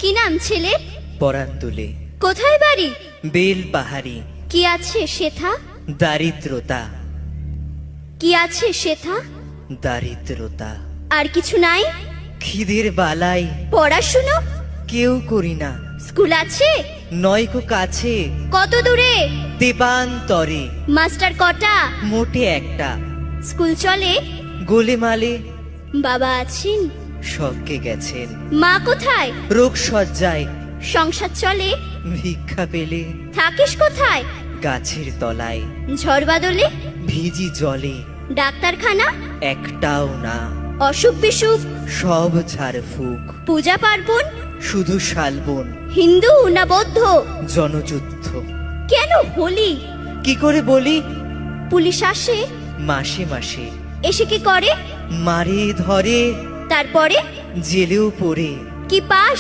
কি নাম ছেলে? পরান তুলে। কোথায় বাড়ি? বেল পাহাড়ি। কি আছে সেথা? দারিদ্রতা। কি আছে সেথা? দারিদ্রতা। আর কিছু নাই? খিদের বালাই পড়াশুনো? কেউ করি না। স্কুল আছে? নয়কো কাছে, কত দূরে? দেবান্তরে। মাস্টার কটা? মোটে একটা। স্কুল চলে? গোলেমালে বাবা আছেন? স্বর্গে গেছেন। মা কোথায়? রোগ সজ্জায়। সংসার চলে? ভিক্ষা পেলে থাকিস কোথায়? গাছের তলায়। ঝড় বাদলে? ভিজি জলে। ডাক্তারখানা? একটাও না। অসুখ বিসুখ? সব ঝাড়ফুঁক। পূজা পার্বণ? শুধু শালবন। হিন্দু না বৌদ্ধ? জনযুদ্ধ। কেন হোলি? কি করে বলি? পুলিশ আসে? মাসে মাসে। এসে কি করে? মারে ধরে, তারপরে? জেলেও পড়ে। কি পাস?